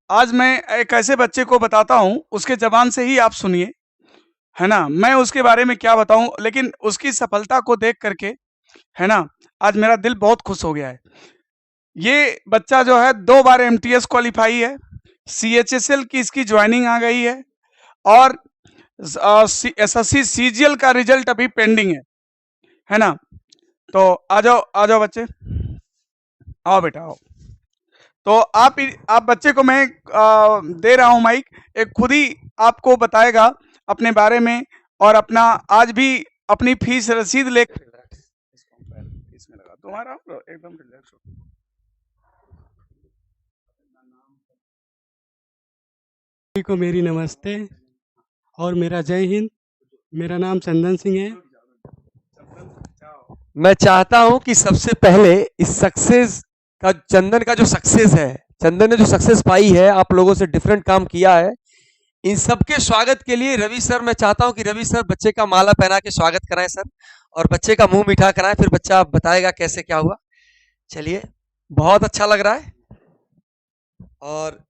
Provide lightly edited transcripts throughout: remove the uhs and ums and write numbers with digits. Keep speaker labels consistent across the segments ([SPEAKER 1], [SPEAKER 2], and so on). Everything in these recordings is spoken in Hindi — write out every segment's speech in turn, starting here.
[SPEAKER 1] आज मैं एक ऐसे बच्चे को बताता हूँ, उसके ज़बान से ही आप सुनिए, है ना? मैं उसके बारे में क्या बताऊँ, लेकिन उसकी सफलता को देख कर के, है ना, आज मेरा दिल बहुत खुश हो गया है। ये बच्चा जो है 2 बार एमटीएस क्वालीफाई है, सीएचएसएल की इसकी जॉइनिंग आ गई है और एसएससी सीजीएल का रिजल्ट अभी पेंडिंग है ना? तो आ जाओ बच्चे, आओ बेटा आओ। तो आप बच्चे को मैं दे रहा हूँ माइक, एक खुद ही आपको बताएगा अपने बारे में और अपना आज भी अपनी फीस रसीद ले फीस में लगा तुम्हारा एकदम रिलैक्स हो।
[SPEAKER 2] सभी को मेरी नमस्ते और मेरा जय हिंद। मेरा नाम चंदन सिंह है।
[SPEAKER 3] मैं चाहता हूं कि सबसे पहले इस सक्सेस का चंदन का जो सक्सेस है, चंदन ने जो सक्सेस पाई है, आप लोगों से डिफरेंट काम किया है, इन सबके स्वागत के लिए रवि सर, मैं चाहता हूं कि रवि सर बच्चे का माला पहना के स्वागत कराएं सर, और बच्चे का मुंह मीठा कराएं, फिर बच्चा बताएगा कैसे क्या हुआ। चलिए, बहुत अच्छा लग रहा है। और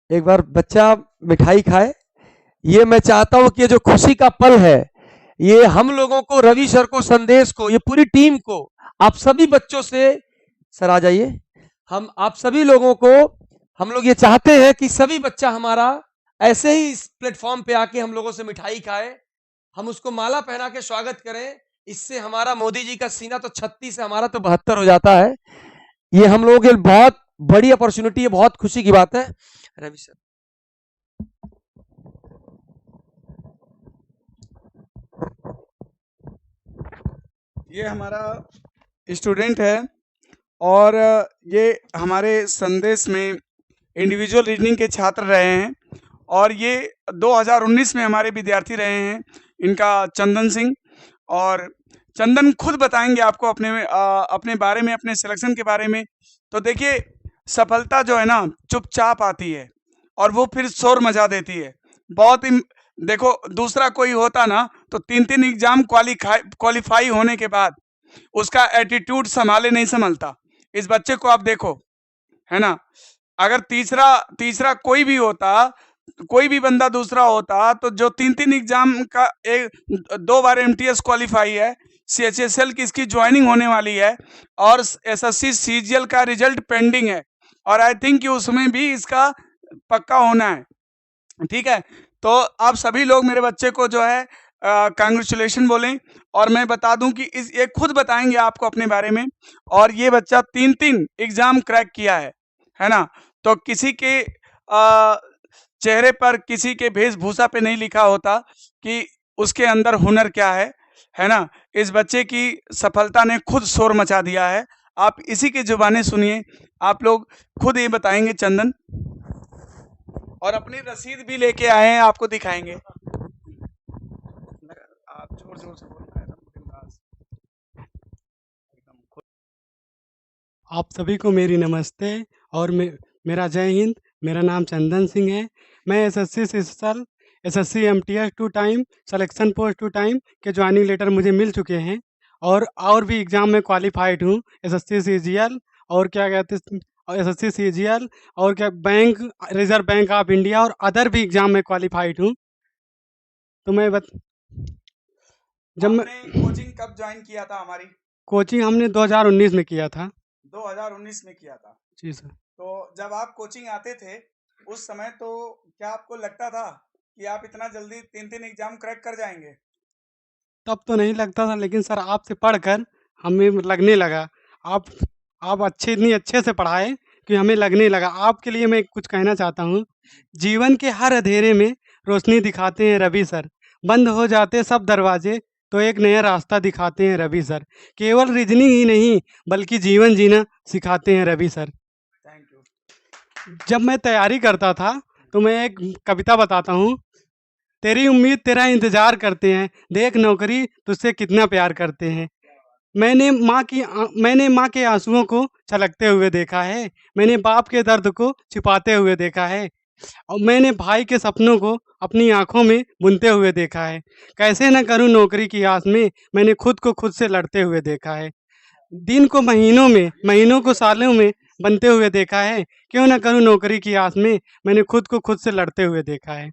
[SPEAKER 3] एक बार बच्चा मिठाई खाए। ये मैं चाहता हूं कि ये जो खुशी का पल है, ये हम लोगों को, रवि सर को, संदेश को, ये पूरी टीम को, आप सभी बच्चों से, सर आ जाइए, हम आप सभी लोगों को, हम लोग ये चाहते हैं कि सभी बच्चा हमारा ऐसे ही इस प्लेटफॉर्म पे आके हम लोगों से मिठाई खाए, हम उसको माला पहना के स्वागत करें। इससे हमारा मोदी जी का सीना तो 36 है, हमारा तो 72 हो जाता है। ये हम लोगों के लिए बहुत बड़ी अपॉर्चुनिटी है, बहुत खुशी की बात है। रवि सर,
[SPEAKER 1] ये हमारा स्टूडेंट है और ये हमारे संदेश में इंडिविजुअल रीजनिंग के छात्र रहे हैं और ये 2019 में हमारे विद्यार्थी रहे हैं। इनका चंदन सिंह, और चंदन खुद बताएंगे आपको अपने बारे में, अपने सिलेक्शन के बारे में। तो देखिए, सफलता जो है ना चुपचाप आती है और वो फिर शोर मचा देती है। बहुत ही देखो, दूसरा कोई होता ना तो 3-3 एग्जाम क्वालीफाई होने के बाद उसका एटीट्यूड संभाले नहीं संभलता। इस बच्चे को आप देखो, है ना? अगर तीसरा कोई भी होता, कोई भी बंदा दूसरा होता, तो जो 3-3 एग्जाम का 2 बार एमटीएस क्वालीफाई है, सीएचएसएल की इसकी ज्वाइनिंग होने वाली है और एसएससी सीजीएल का रिजल्ट पेंडिंग है और आई थिंक कि उसमें भी इसका पक्का होना है। ठीक है, तो आप सभी लोग मेरे बच्चे को जो है कांग्रेचुलेशन बोलें। और मैं बता दूं कि ये खुद बताएंगे आपको अपने बारे में। और ये बच्चा 3-3 एग्जाम क्रैक किया है ना? तो किसी के चेहरे पर, किसी के वेशभूषा पे नहीं लिखा होता कि उसके अंदर हुनर क्या है ना? इस बच्चे की सफलता ने खुद शोर मचा दिया है। आप इसी की जुबानें सुनिए, आप लोग खुद ये बताएंगे चंदन, और अपनी रसीद भी लेके आए हैं, आपको दिखाएंगे। आप जोर जोर से बोलना है,
[SPEAKER 2] आप सभी को मेरी नमस्ते और मेरा जय हिंद। मेरा नाम चंदन सिंह है। मैं एसएससी से इस साल SSC MTS 2 time, selection post 2 time के ज्वाइनिंग लेटर मुझे मिल चुके हैं और भी एग्ज़ाम में क्वालिफाइड हूँ। एसएससी सीजीएल और क्या कहते हैं, एसएससी सीजीएल और क्या bank, reserve bank of India और अदर भी एग्ज़ाम में क्वालिफाइड हूँ। तो मैं जब मैं
[SPEAKER 1] आपने कोचिंग कब ज्वाइन किया था हमारी?
[SPEAKER 2] कोचिंग हमने 2019 में किया था।
[SPEAKER 1] 2019 में किया था।
[SPEAKER 2] जी सर।
[SPEAKER 1] तो जब आप कोचिंग आते थे उस समय, तो क्या आपको लगता था कि आप इतना जल्दी 3-3 एग्जाम क्रैक कर जाएंगे?
[SPEAKER 2] तब तो नहीं लगता था, लेकिन सर आपसे पढ़कर हमें लगने लगा। आप इतनी अच्छे से पढ़ाए कि हमें लगने लगा। आपके लिए मैं कुछ कहना चाहता हूँ। जीवन के हर अंधेरे में रोशनी दिखाते हैं रवि सर। बंद हो जाते सब दरवाजे तो एक नया रास्ता दिखाते हैं रवि सर। केवल रीजनिंग ही नहीं बल्कि जीवन जीना सिखाते हैं रवि सर।
[SPEAKER 1] Thank you.
[SPEAKER 2] जब मैं तैयारी करता था तो मैं एक कविता बताता हूँ। तेरी उम्मीद तेरा इंतजार करते हैं, देख नौकरी तुझसे कितना प्यार करते हैं। मैंने माँ के आंसुओं को छलकते हुए देखा है। मैंने बाप के दर्द को छिपाते हुए देखा है और मैंने भाई के सपनों को अपनी आंखों में बुनते हुए देखा है। कैसे न करूं नौकरी की आस में, मैंने खुद को खुद से लड़ते हुए देखा है। दिन को महीनों में, महीनों को सालों में बनते हुए देखा है, क्यों ना करूँ नौकरी की आस में, मैंने खुद को खुद से लड़ते हुए देखा है।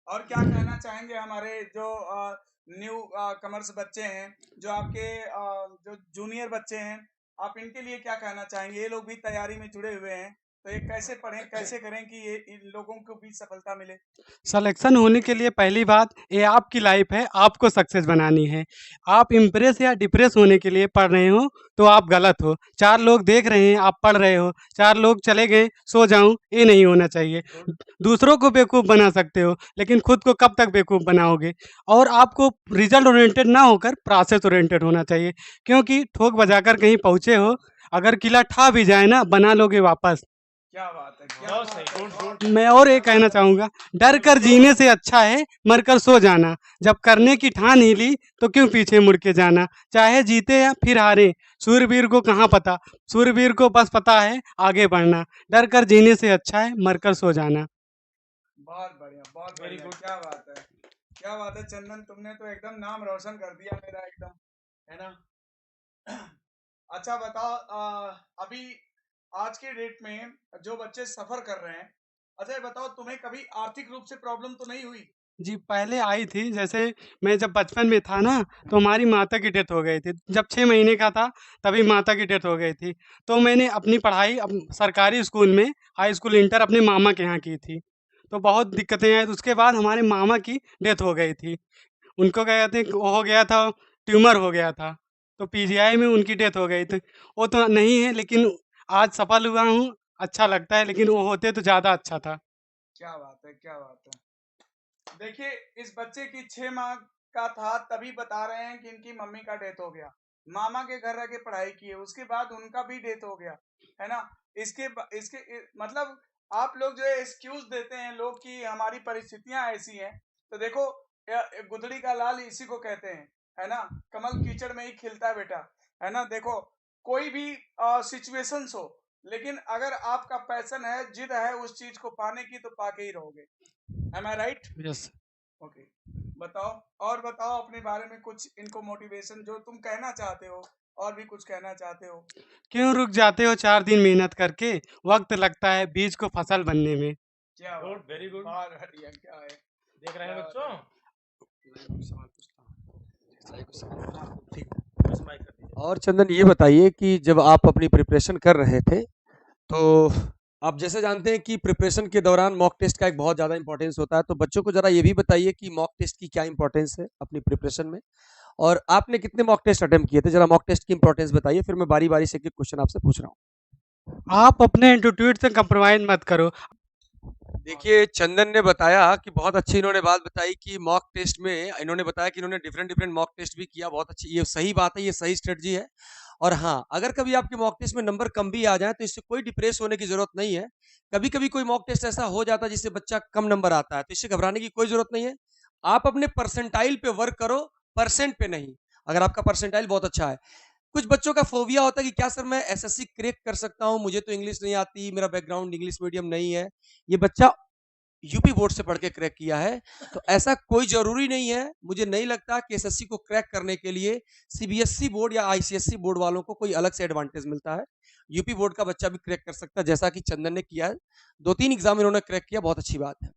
[SPEAKER 1] और क्या कहना चाहेंगे हमारे जो न्यू कमर्स बच्चे हैं, जो आपके जो जूनियर बच्चे हैं, आप इनके लिए क्या कहना चाहेंगे? ये लोग भी तैयारी में जुड़े हुए हैं, तो ये कैसे पढ़ें, कैसे करें कि ये इन लोगों को भी सफलता मिले?
[SPEAKER 2] सिलेक्शन होने के लिए पहली बात, ये आपकी लाइफ है, आपको सक्सेस बनानी है। आप इम्प्रेस या डिप्रेस होने के लिए पढ़ रहे हो तो आप गलत हो। 4 लोग देख रहे हैं, आप पढ़ रहे हो, 4 लोग चले गए, सो जाऊँ, ये नहीं होना चाहिए। दूसरों को बेवकूफ़ बना सकते हो, लेकिन खुद को कब तक बेवकूफ़ बनाओगे? और आपको रिज़ल्ट ओरिएंटेड ना होकर प्रोसेस ओरिएंटेड होना चाहिए, क्योंकि ठोक बजाकर कहीं पहुँचे हो, अगर किला ठा भी जाए ना, बना लोगे वापस।
[SPEAKER 1] क्या बात है, क्या
[SPEAKER 4] बहुत
[SPEAKER 1] बात
[SPEAKER 4] सही,
[SPEAKER 1] है,
[SPEAKER 4] गुड,
[SPEAKER 1] बहुत
[SPEAKER 4] गुड।
[SPEAKER 2] मैं और ये कहना चाहूँगा, डर कर जीने से अच्छा है मर कर सो जाना। जब करने की ठान ही ली तो क्यों पीछे मुड़ के जाना। चाहे जीते या फिर हारे, सूरवीर को कहाँ पता, सूरवीर को बस पता है आगे बढ़ना। डर कर जीने से अच्छा है मर कर सो जाना।
[SPEAKER 1] बहुत बढ़िया, बहुत
[SPEAKER 4] वेरी
[SPEAKER 1] बढ़िया,
[SPEAKER 4] गुड।
[SPEAKER 1] क्या बात है, क्या बात है चंदन, तुमने तो एकदम नाम रोशन कर दिया मेरा एकदम, है ना? अच्छा बताओ, अभी आज के डेट में जो बच्चे सफर कर रहे हैं, अच्छा ये बताओ तुम्हें कभी आर्थिक रूप से प्रॉब्लम तो नहीं हुई?
[SPEAKER 2] जी, पहले आई थी, जैसे मैं जब बचपन में था ना, तो हमारी माता की डेथ हो गई थी। जब 6 महीने का था, तभी माता की डेथ हो गई थी। तो मैंने अपनी पढ़ाई सरकारी स्कूल में, हाई स्कूल इंटर अपने मामा के यहाँ की थी। तो बहुत दिक्कतें आई, तो उसके बाद हमारे मामा की डेथ हो गई थी। उनको क्या कहते हैं, वो हो गया था, ट्यूमर हो गया था। तो पीजीआई में उनकी डेथ हो गई थी। वो तो नहीं है, लेकिन आज सफल हुआ हूँ, अच्छा लगता है, लेकिन वो होते तो ज़्यादा अच्छा था।
[SPEAKER 1] क्या बात है, क्या बात है। देखिए, इस बच्चे की 6 माह का था तभी बता रहे हैं कि इनकी मम्मी का डेथ हो गया। मामा के घर रह के पढ़ाई की है, उसके बाद उनका भी डेथ हो गया, है ना? मतलब आप लोग जो है एक्सक्यूज देते हैं लोग कि हमारी परिस्थितियां ऐसी हैं, तो देखो गुदड़ी का लाल इसी को कहते हैं, है ना? कमल कीचड़ में ही खिलता है बेटा, है ना? देखो, कोई भी सिचुएशंस हो, लेकिन अगर आपका पैशन है, जिद है उस चीज को पाने की, तो पाके ही रहोगे। एम आई राइट?
[SPEAKER 2] यस।
[SPEAKER 1] ओके, बताओ, और बताओ अपने बारे में कुछ, इनको मोटिवेशन जो तुम कहना चाहते हो, और भी कुछ कहना चाहते हो?
[SPEAKER 2] क्यों रुक जाते हो 4 दिन मेहनत करके? वक़्त लगता है बीज को फसल बनने में।
[SPEAKER 1] क्या
[SPEAKER 4] गुड,
[SPEAKER 1] बात है,
[SPEAKER 4] वेरी गुड।
[SPEAKER 1] बहुत बढ़िया, क्या है,
[SPEAKER 4] देख रहे हैं
[SPEAKER 1] क्या
[SPEAKER 4] बच्चों? बस माइक कर दीजिए।
[SPEAKER 3] और चंदन ये बताइए कि जब आप अपनी प्रिपरेशन कर रहे थे, तो आप जैसे जानते हैं कि प्रिपरेशन के दौरान मॉक टेस्ट का एक बहुत ज़्यादा इंपॉर्टेंस होता है, तो बच्चों को ज़रा ये भी बताइए कि मॉक टेस्ट की क्या इंपॉर्टेंस है अपनी प्रिपरेशन में, और आपने कितने मॉक टेस्ट अटेम्प्ट किए थे? ज़रा मॉक टेस्ट की इंपॉर्टेंस बताइए, फिर मैं बारी-बारी से एक-एक क्वेश्चन आपसे पूछ रहा हूँ।
[SPEAKER 2] आप अपने एटीट्यूड से कंप्रोमाइज़ मत करो।
[SPEAKER 3] देखिए, चंदन ने बताया कि बहुत अच्छी इन्होंने बात बताई कि मॉक टेस्ट में इन्होंने बताया कि इन्होंने डिफरेंट मॉक टेस्ट भी किया, बहुत अच्छी, ये सही बात है, ये सही स्ट्रेटजी है। और हाँ, अगर कभी आपके मॉक टेस्ट में नंबर कम भी आ जाए तो इससे कोई डिप्रेस होने की ज़रूरत नहीं है। कभी-कभी कोई मॉक टेस्ट ऐसा हो जाता है जिससे बच्चा कम नंबर आता है, तो इससे घबराने की कोई ज़रूरत नहीं है। आप अपने परसेंटाइल पे वर्क करो, परसेंट पे नहीं। अगर आपका परसेंटाइल बहुत अच्छा है, कुछ बच्चों का फोबिया होता है कि क्या सर मैं एसएससी क्रैक कर सकता हूँ, मुझे तो इंग्लिश नहीं आती, मेरा बैकग्राउंड इंग्लिश मीडियम नहीं है। ये बच्चा यूपी बोर्ड से पढ़ के क्रैक किया है, तो ऐसा कोई जरूरी नहीं है। मुझे नहीं लगता कि एसएससी को क्रैक करने के लिए सीबीएसई बोर्ड या आईसीएसई बोर्ड वालों को कोई अलग से एडवांटेज मिलता है। यूपी बोर्ड का बच्चा भी क्रैक कर सकता है, जैसा कि चंदन ने किया है। 2-3 एग्जाम इन्होंने क्रैक किया, बहुत अच्छी बात है।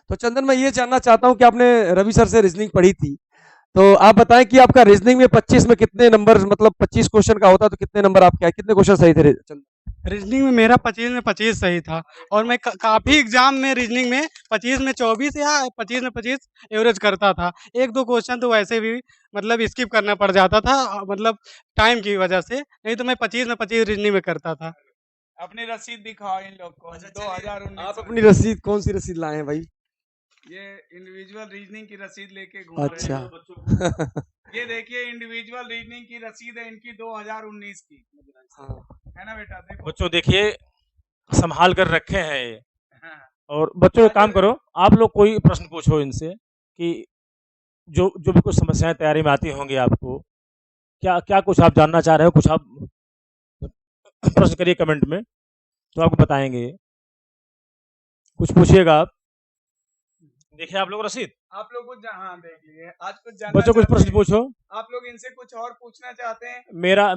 [SPEAKER 3] तो चंदन, मैं ये जानना चाहता हूँ कि आपने रवि सर से रीजनिंग पढ़ी थी, तो आप बताएं कि आपका रीजनिंग में 25 में कितने नंबर, मतलब 25 क्वेश्चन का होता है तो कितने नंबर आपके आए, कितने क्वेश्चन सही थे चंदन?
[SPEAKER 2] रीजनिंग में मेरा 25 में 25 सही था, और मैं काफ़ी एग्ज़ाम में रीजनिंग में 25 में 24 या 25 में 25 एवरेज करता था। 1-2 क्वेश्चन तो वैसे भी मतलब स्किप करना पड़ जाता था, मतलब टाइम की वजह से, नहीं तो मैं 25 में 25 रीजनिंग में करता था।
[SPEAKER 1] अपनी रसीद दिखाओ इन लोग को,
[SPEAKER 3] अच्छा,
[SPEAKER 1] 2019
[SPEAKER 3] आप
[SPEAKER 1] वाली।
[SPEAKER 3] अपनी रसीद, कौन सी रसीद लाए हैं भाई?
[SPEAKER 1] ये इंडिविजुअल रीजनिंग की रसीद लेके घूम रहे
[SPEAKER 3] अच्छा।
[SPEAKER 1] हैं।
[SPEAKER 4] बच्चों को
[SPEAKER 1] ये देखिए, इंडिविजुअल रीजनिंग की रसीद है इनकी 2019 की,
[SPEAKER 3] हाँ।
[SPEAKER 1] है ना बेटा? देखो।
[SPEAKER 4] बच्चों देखिए, संभाल कर रखे हैं ये।
[SPEAKER 1] हाँ,
[SPEAKER 4] और बच्चों एक काम
[SPEAKER 1] राजा-
[SPEAKER 4] करो, आप लोग कोई प्रश्न पूछो इनसे कि जो जो भी कुछ समस्याएं तैयारी में आती होंगी आपको, क्या क्या कुछ आप जानना चाह रहे हो, कुछ आप प्रश्न करिए कमेंट में, तो आपको बताएंगे। कुछ पूछिएगा आप। देखिए आप लोग रसीद।
[SPEAKER 1] आप लोग कुछ हाँ देख लिए आज कुछ जानना
[SPEAKER 4] बच्चों कुछ
[SPEAKER 1] चाहते
[SPEAKER 4] प्रश्न
[SPEAKER 1] हैं?
[SPEAKER 4] पूछो।
[SPEAKER 1] आप लोग इनसे कुछ और पूछना चाहते हैं?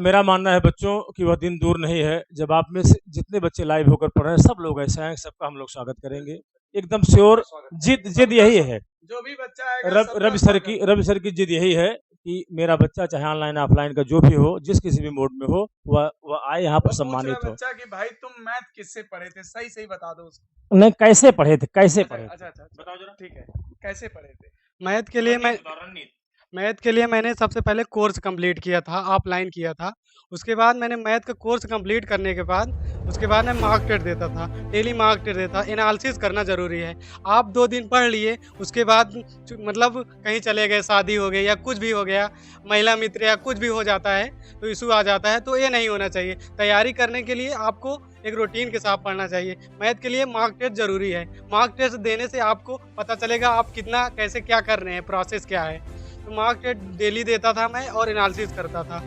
[SPEAKER 4] मेरा मानना है बच्चों कि वह दिन दूर नहीं है जब आप में से जितने बच्चे लाइव होकर पढ़ रहे हैं सब लोग ऐसे हैं, सबका हम लोग स्वागत करेंगे एकदम श्योर। जिद यही है
[SPEAKER 1] जो भी बच्चा आएगा सबका
[SPEAKER 4] रवि
[SPEAKER 1] स्वागत।
[SPEAKER 4] सर की जिद यही है कि मेरा बच्चा चाहे ऑनलाइन ऑफलाइन का जो भी हो, जिस किसी भी मोड में हो, वह आए यहाँ पर
[SPEAKER 1] वो पूछ रहा
[SPEAKER 4] सम्मानित हो।
[SPEAKER 1] बच्चा कि भाई तुम मैथ किससे पढ़े थे, सही सही बता दो उसको।
[SPEAKER 4] नहीं, कैसे पढ़े थे, कैसे पढ़े थे?
[SPEAKER 1] अच्छा
[SPEAKER 4] बताओ जरा।
[SPEAKER 1] ठीक है, कैसे पढ़े थे?
[SPEAKER 2] मैथ के लिए
[SPEAKER 4] रणनीति।
[SPEAKER 2] मैथ के लिए मैंने सबसे पहले कोर्स कंप्लीट किया था, ऑफलाइन किया था। उसके बाद मैंने मैथ का कोर्स कंप्लीट करने के बाद उसके बाद मैं मार्क टेस्ट देता था, डेली मार्क टेस्ट देता। एनालिसिस करना ज़रूरी है। आप 2 दिन पढ़ लिए, उसके बाद मतलब कहीं चले गए, शादी हो गई या कुछ भी हो गया, महिला मित्र या कुछ भी हो जाता है तो इशू आ जाता है, तो ये नहीं होना चाहिए। तैयारी करने के लिए आपको एक रूटीन के साथ पढ़ना चाहिए। मैथ के लिए मार्क टेस्ट ज़रूरी है। मार्क टेस्ट देने से आपको पता चलेगा आप कितना कैसे क्या कर रहे हैं, प्रोसेस क्या है। तो मार्क टेस्ट डेली देता था मैं और एनालिसिस करता था।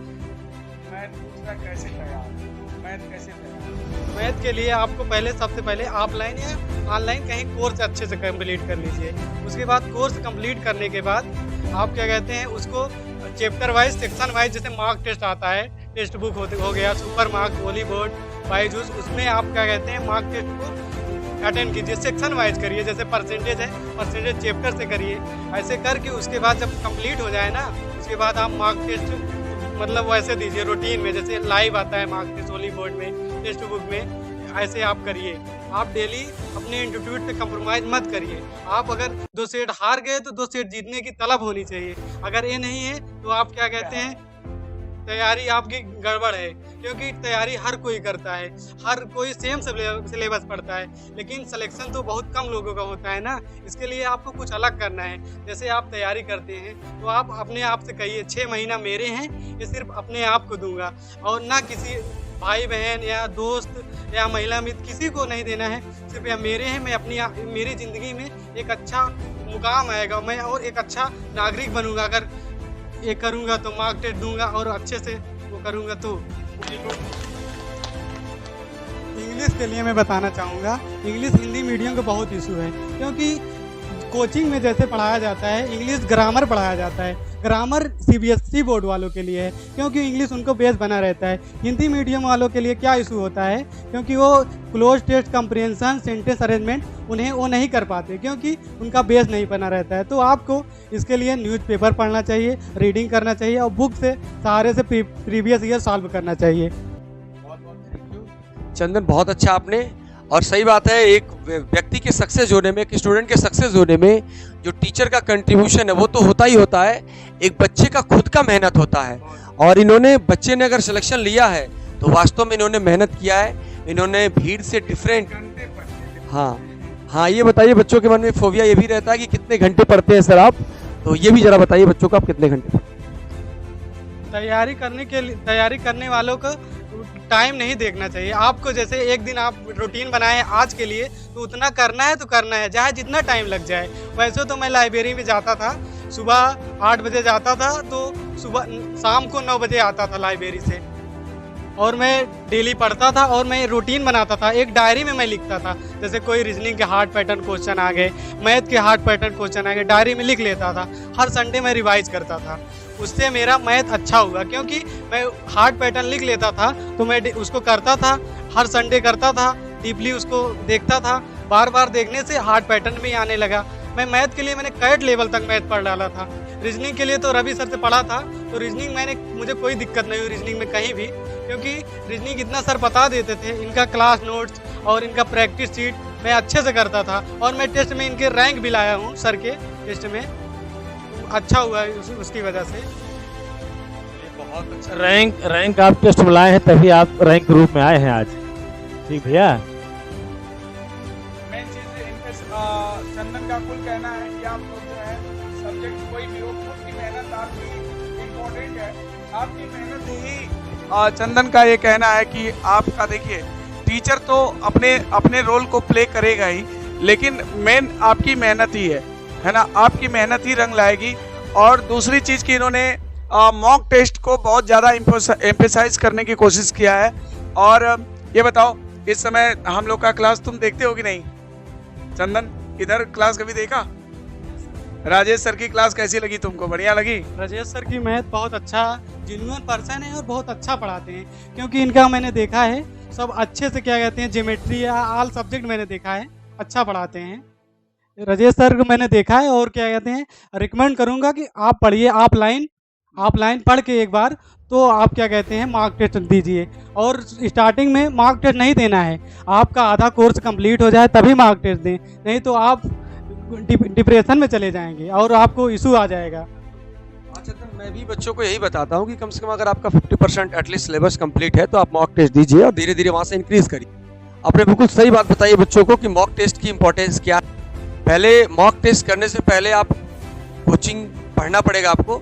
[SPEAKER 1] मैथ पूछना कैसे तैयार, मैथ कैसे तैयार?
[SPEAKER 2] मैथ के लिए आपको सबसे पहले ऑफलाइन या ऑनलाइन कहीं कोर्स अच्छे से कंप्लीट कर लीजिए। उसके बाद कोर्स कंप्लीट करने के बाद आप क्या कहते हैं उसको चैप्टर वाइज, सेक्शन वाइज, जैसे मार्क टेस्ट आता है, टेक्स्ट बुक हो गया, super marks, Holi board, Byju's, उसमें आप क्या कहते हैं मार्क टेस्ट को अटेंड कीजिए। सेक्शन वाइज करिए, जैसे परसेंटेज है परसेंटेज चैप्टर से करिए। ऐसे करके उसके बाद जब कंप्लीट हो जाए ना, उसके बाद आप मार्क टेस्ट मतलब वैसे दीजिए रूटीन में, जैसे लाइव आता है मार्क टेस्ट होली बोर्ड में, टेक्स्ट बुक में, ऐसे आप करिए। आप डेली अपने इंस्टीट्यूट पे कंप्रोमाइज़ मत करिए। आप अगर 2 सेट हार गए तो 2 सेट जीतने की तलब होनी चाहिए। अगर ये नहीं है तो आप क्या कहते हैं तैयारी आपकी गड़बड़ है, क्योंकि तैयारी हर कोई करता है, हर कोई सेम सिलेबस पढ़ता है, लेकिन सिलेक्शन तो बहुत कम लोगों का होता है ना। इसके लिए आपको कुछ अलग करना है। जैसे आप तैयारी करते हैं तो आप अपने आप से कहिए 6 महीना मेरे हैं, ये सिर्फ अपने आप को दूंगा और ना किसी भाई बहन या दोस्त या महिला मित्र किसी को नहीं देना है। सिर्फ यह मेरे हैं, मैं मेरी ज़िंदगी में एक अच्छा मुकाम आएगा, मैं और एक अच्छा नागरिक बनूंगा अगर ये करूंगा तो मार्क टेस्ट दूंगा और अच्छे से वो करूंगा। तो इंग्लिश के लिए मैं बताना चाहूँगा, इंग्लिश हिंदी मीडियम का बहुत इशू है, क्योंकि कोचिंग में जैसे पढ़ाया जाता है इंग्लिश ग्रामर पढ़ाया जाता है। ग्रामर CBSE बोर्ड वालों के लिए है, क्योंकि इंग्लिश उनको बेस बना रहता है। हिंदी मीडियम वालों के लिए क्या इशू होता है, क्योंकि वो cloze test, comprehension, sentence arrangement उन्हें वो नहीं कर पाते, क्योंकि उनका बेस नहीं बना रहता है। तो आपको इसके लिए न्यूज़पेपर पढ़ना चाहिए, रीडिंग करना चाहिए और बुक से सहारे से प्रीवियस ईयर सॉल्व करना चाहिए।
[SPEAKER 3] चंदन, बहुत अच्छा आपने, और सही बात है, एक व्यक्ति के सक्सेस होने में, एक स्टूडेंट के सक्सेस होने में जो टीचर का कंट्रीब्यूशन है वो तो होता ही होता है, एक बच्चे का खुद का मेहनत होता है। और बच्चे ने अगर सिलेक्शन लिया है तो वास्तव में इन्होंने मेहनत किया है, इन्होंने भीड़ से डिफरेंट। हाँ, ये बताइए, बच्चों के मन में फोबिया ये भी रहता है कि कितने घंटे पढ़ते हैं सर आप, तो ये भी जरा बताइए बच्चों को आप कितने घंटे पढ़ते हैं?
[SPEAKER 2] तैयारी करने वालों को टाइम नहीं देखना चाहिए। आपको जैसे एक दिन आप रूटीन बनाए आज के लिए तो उतना करना है तो करना है, चाहे जितना टाइम लग जाए। वैसे तो मैं लाइब्रेरी में जाता था, सुबह 8 बजे जाता था तो शाम को 9 बजे आता था लाइब्रेरी से, और मैं डेली पढ़ता था और मैं रूटीन बनाता था। एक डायरी में मैं लिखता था, जैसे कोई रीजनिंग के हार्ड पैटर्न क्वेश्चन आ गए, मैथ के हार्ड पैटर्न क्वेश्चन आ गए, डायरी में लिख लेता था। हर संडे मैं रिवाइज करता था, उससे मेरा मैथ अच्छा हुआ, क्योंकि मैं हार्ड पैटर्न लिख लेता था तो मैं उसको करता था, हर संडे करता था, डीपली उसको देखता था। बार बार देखने से हार्ड पैटर्न भी आने लगा। मैं मैथ के लिए मैंने कैट लेवल तक मैथ पढ़ डाला था। रीजनिंग के लिए तो रवि सर से पढ़ा था, तो रीजनिंग मुझे कोई दिक्कत नहीं हुई रीजनिंग में कहीं भी, क्योंकि रीजनिंग इतना सर बता देते थे। इनका क्लास नोट्स और इनका प्रैक्टिस शीट मैं अच्छे से करता था, और मैं टेस्ट में इनके रैंक भी लाया हूँ, सर के टेस्ट में अच्छा हुआ है उसकी वजह से।
[SPEAKER 3] बहुत अच्छा।
[SPEAKER 4] रैंक आप टेस्ट में लाए हैं तभी आप रैंक के रूप में आए हैं आज। ठीक भैया,
[SPEAKER 1] मेन चीज इनका चंदन का कुल कहना है कि आप लोग जो है सब्जेक्ट कोई भी हो, खुद की मेहनत आपकी इम्पोर्टेंट है। आपकी मेहनत ही चंदन का ये कहना है कि आपका, देखिए टीचर तो अपने रोल को प्ले करेगा ही, लेकिन मेन आपकी मेहनत ही है ना, आपकी मेहनत ही रंग लाएगी। और दूसरी चीज़ कि इन्होंने मॉक टेस्ट को बहुत ज़्यादा एम्फेसाइज करने की कोशिश किया है। और ये बताओ, इस समय हम लोग का क्लास तुम देखते हो कि नहीं? चंदन, इधर क्लास कभी देखा? राजेश सर की क्लास कैसी लगी तुमको? बढ़िया लगी?
[SPEAKER 2] राजेश सर की मैथ बहुत अच्छा जेन्युइन पर्सन है और बहुत अच्छा पढ़ाते हैं, क्योंकि इनका मैंने देखा है सब अच्छे से क्या कहते हैं ज्योमेट्री या ऑल सब्जेक्ट मैंने देखा है अच्छा पढ़ाते हैं। राजेश सर को मैंने देखा है और क्या कहते हैं रिकमेंड करूँगा कि आप पढ़िए ऑफलाइन पढ़ के एक बार तो आप क्या कहते हैं मार्क टेस्ट दीजिए। और स्टार्टिंग में मार्क टेस्ट नहीं देना है, आपका आधा कोर्स कंप्लीट हो जाए तभी मार्क टेस्ट दें, नहीं तो आप डिप्रेशन में चले जाएंगे और आपको इशू आ जाएगा।
[SPEAKER 3] अच्छा, तो मैं भी बच्चों को यही बताता हूँ कि कम से कम अगर आपका 50% एटलीस्ट सिलेबस कंप्लीट है तो आप मॉक टेस्ट दीजिए और धीरे धीरे वहाँ से इंक्रीज करिए। आपने बिल्कुल सही बात बताई बच्चों को कि मॉक टेस्ट की इंपॉर्टेंस क्या है। पहले मॉक टेस्ट करने से पहले आप कोचिंग पढ़ना पड़ेगा आपको,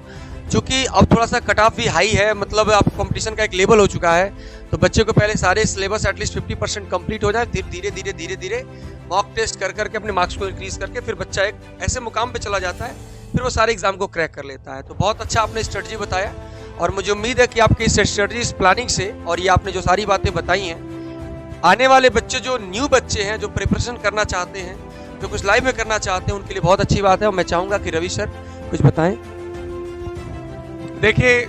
[SPEAKER 3] क्योंकि अब थोड़ा सा कट ऑफ भी हाई है, मतलब आप कंपटीशन का एक लेवल हो चुका है। तो बच्चे को पहले सारे सिलेबस एटलीस्ट 50% कंप्लीट हो जाए, फिर धीरे धीरे मॉक टेस्ट कर करके अपने मार्क्स को इंक्रीज करके फिर बच्चा एक ऐसे मुकाम पे चला जाता है, फिर वो सारे एग्जाम को क्रैक कर लेता है। तो बहुत अच्छा आपने स्ट्रेटजी बताया और मुझे उम्मीद है कि आपकी इस स्ट्रेटजी, इस प्लानिंग से और ये आपने जो सारी बातें बताई हैं, आने वाले बच्चे जो न्यू बच्चे हैं, जो प्रिपरेशन करना चाहते हैं, जो कुछ लाइफ में करना चाहते हैं, उनके लिए बहुत अच्छी बात है। और मैं चाहूँगा कि रवि सर कुछ बताएं।
[SPEAKER 1] देखिए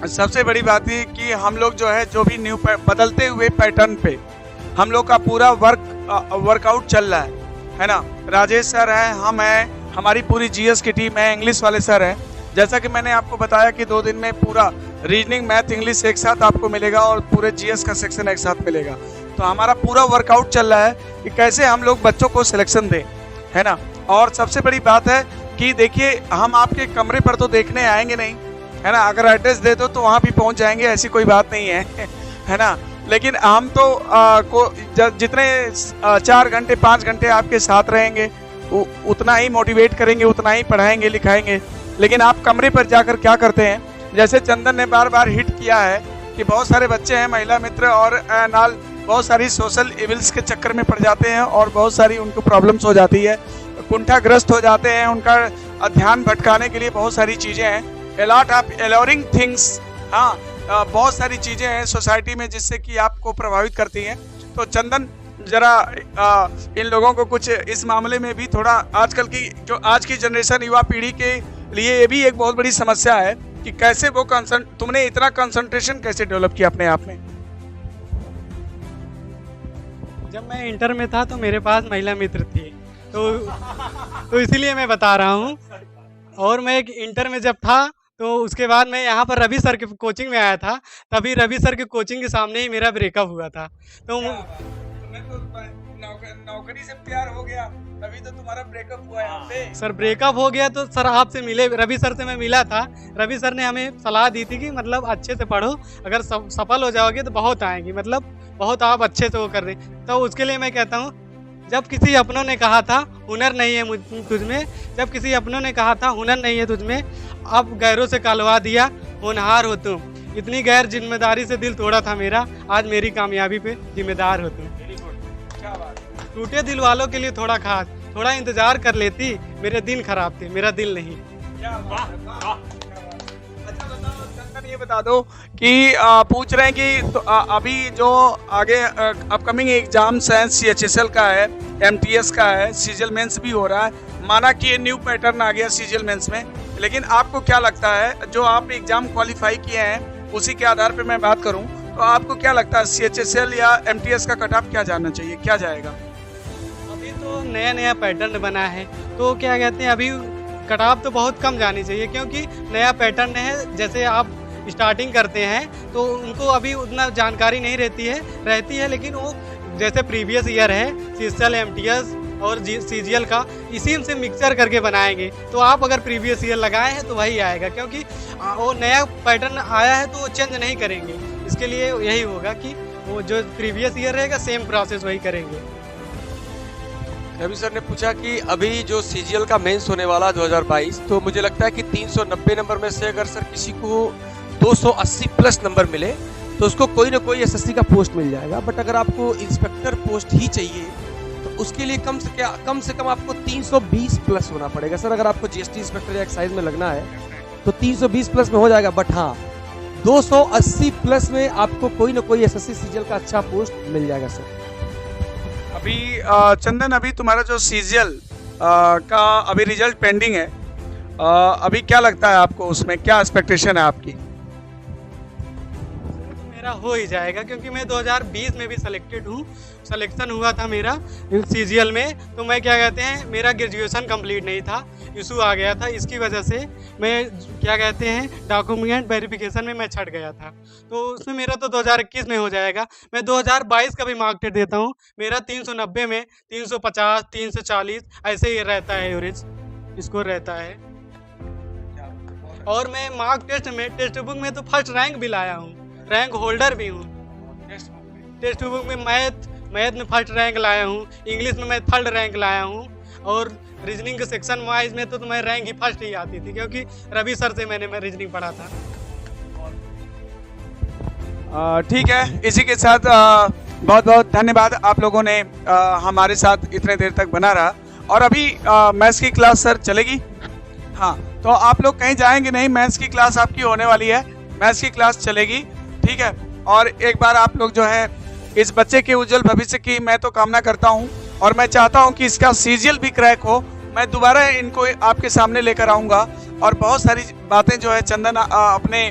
[SPEAKER 1] सबसे बड़ी बात ये कि हम लोग जो है जो भी न्यू बदलते हुए पैटर्न पे हम लोग का पूरा वर्कआउट चल रहा है ना। राजेश सर है, हम हैं, हमारी पूरी जीएस की टीम है, इंग्लिश वाले सर हैं। जैसा कि मैंने आपको बताया कि 2 दिन में पूरा रीजनिंग, मैथ, इंग्लिश एक साथ आपको मिलेगा और पूरे जीएस का सेक्शन एक साथ मिलेगा। तो हमारा पूरा वर्कआउट चल रहा है कि कैसे हम लोग बच्चों को सिलेक्शन दें, है ना। और सबसे बड़ी बात है कि देखिए हम आपके कमरे पर तो देखने आएंगे नहीं, है ना। अगर एड्रेस दे दो तो वहाँ भी पहुँच जाएंगे, ऐसी कोई बात नहीं है ना। लेकिन हम तो जितने 4 घंटे 5 घंटे आपके साथ रहेंगे उतना ही मोटिवेट करेंगे, उतना ही पढ़ाएंगे लिखाएंगे। लेकिन आप कमरे पर जाकर क्या करते हैं, जैसे चंदन ने बार बार हिट किया है कि बहुत सारे बच्चे हैं महिला मित्र और नाल बहुत सारी सोशल इविल्स के चक्कर में पड़ जाते हैं और बहुत सारी उनको प्रॉब्लम्स हो जाती है, कुंठाग्रस्त हो जाते हैं। उनका ध्यान भटकाने के लिए बहुत सारी चीज़ें हैं, अलॉट ऑफ एलोरिंग थिंग्स, हाँ बहुत सारी चीज़ें हैं सोसाइटी में जिससे कि आपको प्रभावित करती हैं। तो चंदन जरा इन लोगों को कुछ इस मामले में भी थोड़ा, आजकल की जो आज की जनरेशन युवा पीढ़ी के लिए ये भी एक बहुत बड़ी समस्या है कि कैसे वो तुमने इतना कंसंट्रेशन कैसे डेवलप किया अपने आप में?
[SPEAKER 2] जब मैं इंटर में था तो मेरे पास महिला मित्र थी, तो इसीलिए मैं बता रहा हूँ। और मैं एक इंटर में जब था तो उसके बाद मैं यहाँ पर रवि सर के कोचिंग में आया था, तभी रवि सर के कोचिंग के सामने ही मेरा ब्रेकअप हुआ था। तो
[SPEAKER 1] नौकरी से प्यार हो गया तभी तो तुम्हारा ब्रेकअप हुआ यहाँ पे।
[SPEAKER 2] सर ब्रेकअप हो गया तो सर आपसे मिले, रवि सर से मैं मिला था। रवि सर ने हमें सलाह दी थी कि मतलब अच्छे से पढ़ो, अगर सफल हो जाओगे तो बहुत आएंगी, मतलब बहुत आप अच्छे से वो कर दें। तो उसके लिए मैं कहता हूँ, जब किसी अपनों ने कहा था हुनर नहीं है तुझमें, जब किसी अपनों ने कहा था हुनर नहीं है तुझमें, अब गैरों से कहलवा दिया होनहार हो तुम। इतनी गैर जिम्मेदारी से दिल तोड़ा था मेरा, आज मेरी कामयाबी पे जिम्मेदार हो तुम। टूटे दिल वालों के लिए थोड़ा खास, थोड़ा इंतजार कर लेती, मेरे दिन खराब थे, मेरा दिल नहीं।
[SPEAKER 1] अच्छा बताओ चंदन, ये बता दो कि पूछ रहे हैं कि तो अभी जो आगे अपकमिंग एग्जाम्स हैं, CHSL का है, MTS का है, सीजीएल मेंस भी हो रहा है। माना कि ये न्यू पैटर्न आ गया सीजीएल मेंस में, लेकिन आपको क्या लगता है जो आप एग्जाम क्वालिफाई किए हैं उसी के आधार पे मैं बात करूं तो आपको क्या लगता है CHSL या MTS का कट ऑफ क्या जाना चाहिए, क्या जाएगा?
[SPEAKER 2] अभी तो नया नया पैटर्न बना है तो क्या कहते हैं अभी कट ऑफ तो बहुत कम जानी चाहिए, क्योंकि नया पैटर्न है। जैसे आप स्टार्टिंग करते हैं तो उनको अभी उतना जानकारी नहीं रहती है, लेकिन वो जैसे प्रीवियस ईयर है CHSL MTS और CGL का, इसी से मिक्सचर करके बनाएंगे। तो आप अगर प्रीवियस ईयर लगाए हैं तो वही आएगा, क्योंकि वो नया पैटर्न आया है तो वो चेंज नहीं करेंगे। इसके लिए यही होगा कि वो जो प्रीवियस ईयर रहेगा सेम प्रोसेस वही करेंगे।
[SPEAKER 3] रवि सर ने पूछा कि अभी जो CGL का मेंस होने वाला 2022, तो मुझे लगता है कि 390 नंबर में से अगर सर किसी को 280 प्लस नंबर मिले तो उसको कोई ना कोई SSC का पोस्ट मिल जाएगा। बट अगर आपको इंस्पेक्टर पोस्ट ही चाहिए तो उसके लिए कम से कम आपको 320 प्लस होना पड़ेगा। सर अगर आपको GST इंस्पेक्टर या एक्साइज में लगना है तो 320 प्लस में हो जाएगा। बट हाँ, 280 प्लस में आपको कोई ना कोई SSC CGL का अच्छा पोस्ट मिल जाएगा सर।
[SPEAKER 1] अभी चंदन, अभी तुम्हारा जो CGL का अभी रिजल्ट पेंडिंग है। अभी क्या लगता है आपको, उसमें क्या एक्सपेक्टेशन है आपकी?
[SPEAKER 2] मेरा हो ही जाएगा क्योंकि मैं 2020 में भी सिलेक्टेड हूँ, सिलेक्शन हुआ था मेरा सीजीएल में। तो मैं क्या कहते हैं, मेरा ग्रेजुएशन कंप्लीट नहीं था, इशू आ गया था, इसकी वजह से मैं क्या कहते हैं डॉक्यूमेंट वेरिफिकेशन में मैं छट गया था। तो उसमें मेरा तो 2021 में हो जाएगा। मैं 2022 का भी मार्क टेस्ट देता हूँ, मेरा 390 में 350 340 ऐसे ही रहता है, एवरेज स्कोर रहता है। और मैं मार्क टेस्ट में, टेक्स्ट बुक में तो फर्स्ट रैंक भी लाया हूँ, रैंक होल्डर भी हूँ। टेक्स्ट बुक में मैथ में फर्स्ट रैंक लाया हूँ, इंग्लिश में मैं थर्ड रैंक लाया हूँ, और रीजनिंग के सेक्शन वाइज में तो मैं रैंक ही फर्स्ट ही आती थी क्योंकि रवि सर से मैं रीजनिंग पढ़ा था।
[SPEAKER 1] ठीक है, इसी के साथ बहुत बहुत धन्यवाद आप लोगों ने हमारे साथ इतने देर तक बना रहा। और अभी मैथ्स की क्लास सर चलेगी? हाँ, तो आप लोग कहीं जाएंगे नहीं, मैथ्स की क्लास आपकी होने वाली है, मैथ्स की क्लास चलेगी, ठीक है। और एक बार आप लोग जो है इस बच्चे के उज्जवल भविष्य की मैं तो कामना करता हूं, और मैं चाहता हूं कि इसका सीजीएल भी क्रैक हो। मैं दोबारा इनको आपके सामने लेकर आऊंगा, और बहुत सारी बातें जो है चंदन अपने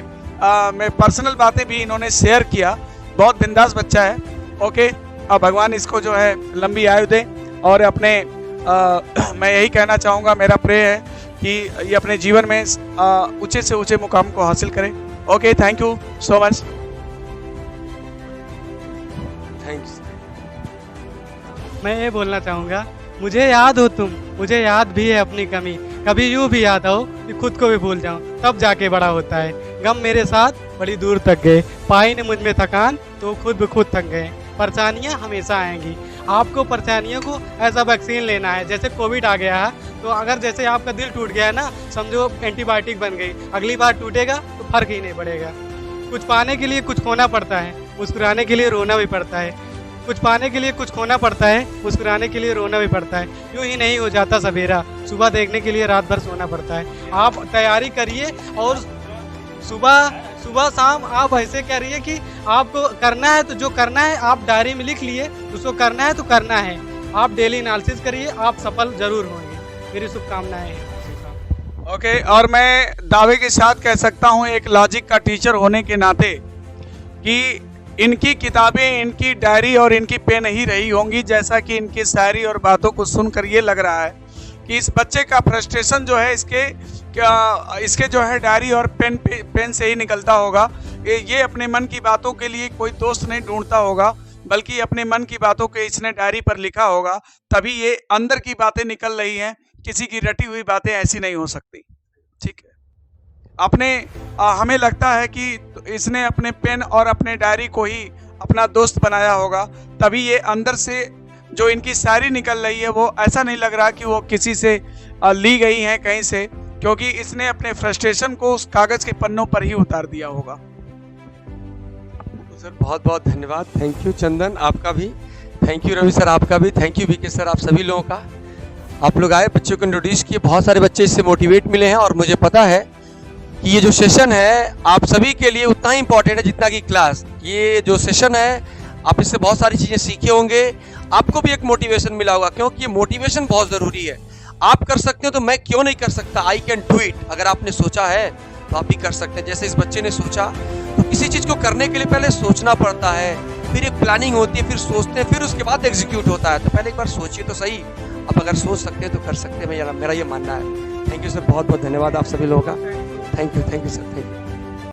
[SPEAKER 1] में पर्सनल बातें भी इन्होंने शेयर किया। बहुत बिंदास बच्चा है। ओके, अब भगवान इसको जो है लंबी आयु दे, और अपने मैं यही कहना चाहूँगा, मेरा प्रे है कि ये अपने जीवन में ऊंचे से ऊंचे मुकाम को हासिल करे। Okay, thank you so much.
[SPEAKER 3] Thanks.
[SPEAKER 2] मैं ये बोलना चाहूँगा, मुझे याद हो तुम, मुझे याद भी है अपनी कमी, कभी यूँ भी याद आओ कि खुद को भी भूल जाऊँ, तब जाके बड़ा होता है। गम मेरे साथ बड़ी दूर तक गए, पाई ने मुझ में थकान तो खुद ब खुद थक गए। परेशानियाँ हमेशा आएंगी, आपको परेशानियों को ऐसा वैक्सीन लेना है। जैसे कोविड आ गया है, तो अगर जैसे आपका दिल टूट गया है ना, समझो एंटीबायोटिक बन गई, अगली बार टूटेगा तो फर्क ही नहीं पड़ेगा। कुछ पाने के लिए कुछ खोना पड़ता है, मुस्कुराने के लिए रोना भी पड़ता है। कुछ पाने के लिए कुछ खोना पड़ता है, मुस्कुराने के लिए रोना भी पड़ता है। यूँ ही नहीं हो जाता सवेरा, सुबह देखने के लिए रात भर सोना पड़ता है। आप तैयारी करिए, और सुबह शाम आप ऐसे करिए कि आपको करना है तो जो करना है आप डायरी में लिख लिए, उसको करना है तो करना है। आप डेली एनालिसिस करिए, आप सफल जरूर होंगे। मेरी शुभकामनाएं हैं।
[SPEAKER 1] ओके, और मैं दावे के साथ कह सकता हूँ एक लॉजिक का टीचर होने के नाते कि इनकी किताबें, इनकी डायरी और इनकी पेन ही रही होंगी, जैसा कि इनकी शायरी और बातों को सुनकर ये लग रहा है कि इस बच्चे का फ्रस्ट्रेशन जो है इसके जो है डायरी और पेन से ही निकलता होगा। ये अपने मन की बातों के लिए कोई दोस्त नहीं ढूंढता होगा, बल्कि अपने मन की बातों के इसने डायरी पर लिखा होगा, तभी ये अंदर की बातें निकल रही हैं। किसी की रटी हुई बातें ऐसी नहीं हो सकती, ठीक है। हमें लगता है कि इसने अपने पेन और अपने डायरी को ही अपना दोस्त बनाया होगा, तभी ये अंदर से जो इनकी शायरी निकल रही है वो ऐसा नहीं लग रहा कि वो किसी से ली गई हैं कहीं से, क्योंकि इसने अपने फ्रस्ट्रेशन को उस कागज के पन्नों पर ही उतार दिया होगा।
[SPEAKER 3] तो सर बहुत बहुत धन्यवाद। थैंक यू चंदन, आपका भी थैंक यू, रवि सर आपका भी थैंक यू, बीके सर, आप सभी लोगों का। आप लोग आए, बच्चों को इंट्रोड्यूस किए, बहुत सारे बच्चे इससे मोटिवेट मिले हैं, और मुझे पता है कि ये जो सेशन है आप सभी के लिए उतना ही इंपॉर्टेंट है जितना कि क्लास। ये जो सेशन है आप इससे बहुत सारी चीज़ें सीखे होंगे, आपको भी एक मोटिवेशन मिला होगा, क्योंकि ये मोटिवेशन बहुत ज़रूरी है। आप कर सकते हो तो मैं क्यों नहीं कर सकता, आई कैन डू इट। अगर आपने सोचा है तो आप भी कर सकते हैं। जैसे इस बच्चे ने सोचा, तो किसी चीज़ को करने के लिए पहले सोचना पड़ता है, फिर एक प्लानिंग होती है, फिर सोचते हैं, फिर उसके बाद एग्जीक्यूट होता है। तो पहले एक बार सोचिए तो सही, आप अगर सोच सकते हैं तो कर सकते हैं, मेरा ये मानना है। थैंक यू सर, बहुत बहुत धन्यवाद आप सभी लोगों का। Thank you sir, thank you.